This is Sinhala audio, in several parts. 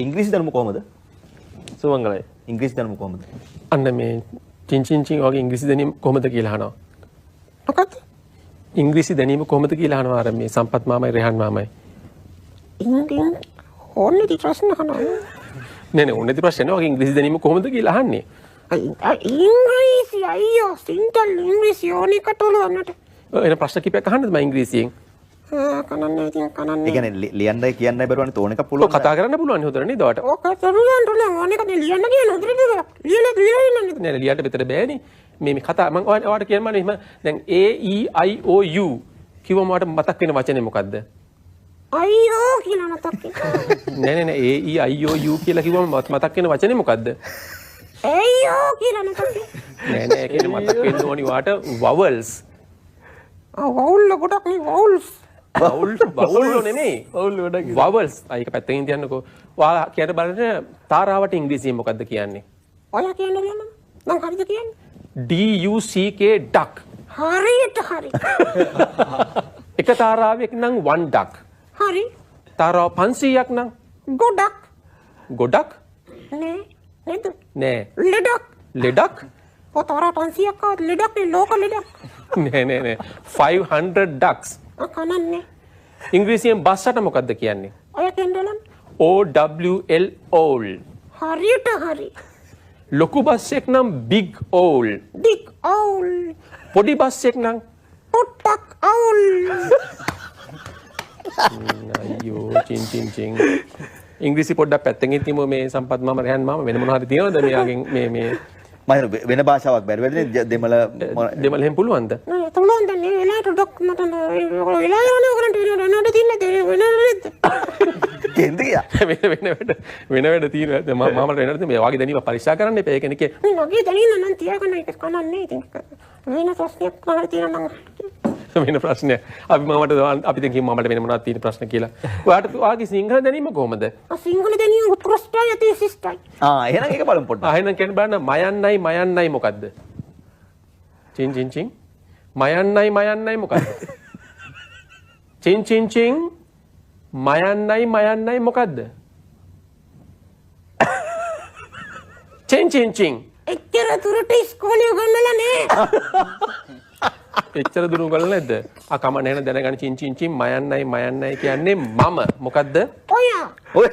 ඉංග්‍රීසි දැනුම කොහමද? සුමංගලයි. ඉංග්‍රීසි දැනුම කොහමද? අන්න මේ චින් චින් චින් වගේ ඉංග්‍රීසි දැනීම කොහොමද කියලා අහනවා. මොකක්ද? ඉංග්‍රීසි දැනීම කොහොමද කියලා අහනවා අර මේ සම්පත් මාමයි රෙහන් මාමයි. ඕනේ ප්‍රශ්න අහනවා. නේ ඕනේ ප්‍රශ්න නේ වගේ ඉංග්‍රීසි දැනීම කොහොමද කියලා අහන්නේ. ඉංග්‍රීසි අයියෝ සිංහල ඉංග්‍රීසි ඕනේ කටවලන්නට. එන ප්‍රශ්න කිපයක් අහන්නද මම ඉංග්‍රීසියෙන්? කනන්නේ ඉතින් කනන්නේ. ඒ කියන්නේ ලියන්නයි කියන්නයි බැරුවනේ තෝන එකක් පුළුවන්. කතා කරන්න පුළුවන් හොදට නේද ඔයාට? ඔක කරුණාන්ට ඕනේ කනේ ලියන්න කියන හොදට ලියලා ඉන්නන්නේ. නෑ ලියන්න විතර බෑනේ. මේ කතා මම ඔයාට කියන්න මම දැන් A E I O U කිව්වම ඔයාට මතක් වෙන වචනේ මොකද්ද? අයියෝ කියලා මතක් නෑ A E I O U කියලා කිව්වම මතක් වෙන වචනේ මොකද්ද? අයියෝ කියලා මතක් නෑ ඒක මතක් වෙන්න ඕනි ඔයාට vowels. වවුල් ගොඩක් නේ වවුල්ස්. වවුල් නෙමෙයි. වවුල් ගොඩක්. vowels. ඒක පැත්තකින් තියන්නකෝ. ඔයා කියන්න බලන්න තාරාවට ඉංග්‍රීසියෙන් මොකද්ද කියන්නේ? ඔයා කියන්නේ නේද? මම හරිද කියන්නේ? D U C K duck. හරියට හරි. එක තාරාවක නම් one duck. හරි. තාරාව 500ක් නම් ගොඩක්. ගොඩක්? නෑ නේද? නෑ. ලෙඩක්. ලෙඩක්? පොතවර 500ක් ආවත් ලෙඩක් නේ ලෝක ලෙඩක්. නෑ 500 ducks. කනන්නේ. ඉංග්‍රීසියෙන් බස්සට මොකද්ද කියන්නේ? ඔය කෙන්ඩලන්. O W L owl. හරියට හරි. ලොකු බස් එක නම් big owl. big owl. පොඩි බස් එක නම් පොට්ටක් owl. අයියෝ චින් චින් චින්. ඉංග්‍රීසි පොඩ්ඩක් පැත්තකින් තියමු මේ සම්පත් මාම රහන් මාම වෙන මොනවා හරි තියනවද මෙයාගෙන් මේ මම වෙන භාෂාවක් බැරි වෙන්නේ දෙමළ දෙමළෙන් පුළුවන්ද? නෑ පුළුවන් දැන් මේ වෙලාවට ඩොක් මට වෙලා යන්නේ ඔයගලන්ට වෙනවට තියෙන්නේ වෙනවද? කෙන්ද ගියා? වෙන වැඩ තියෙනවා. මාමට වෙනවද මේ වගේ දැනීම පරීක්ෂා කරන්න එපා. ඒක නිකේ මගේ දැනීම නම් තියාගන්න එක කනන්නේ ඉතින්. වෙන ප්‍රශ්නයක් කරලා තියෙනවා නම් වෙන ප්‍රශ්නයක්. අපි මාමට අපි දැන් කිව්ව මාමට වෙන මොනවද තියෙන ප්‍රශ්න කියලා. ඔයාගේ සිංහල දැනීම කොහමද? සිංහල දැනීම උත්කෘෂ්ටයි අති විශිෂ්ටයි. එහෙනම් ඒක බලමු පොඩ්ඩක්. එහෙනම් කියන්න බලන්න මයන්නයි මොකද්ද? චින් චින් චින් මයන්නයි මොකද්ද? චින් චින් චින් මයන්නයි මොකද්ද? චින් චින් චින් එච්චර දුරට ඉස්කෝලේ ගන්නලා නෑ. එච්චර දුරු ගලන නැද්ද? කමන්න එහෙනම් දැනගන්න චින් චින් චින් මයන්නයි කියන්නේ මම. මොකද්ද? ඔයා. ඔය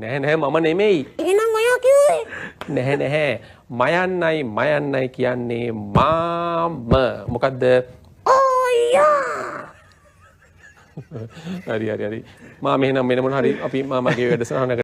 නෑ මම නෙමෙයි. එහෙනම් ඔයා කිව්වේ? නැහැ. මයන්නයි කියන්නේ මම. මොකද්ද? ඔයා. හරි. මාම එහෙනම් මෙන්න මොන හරි අපි මාමගේ වැඩසටහනකට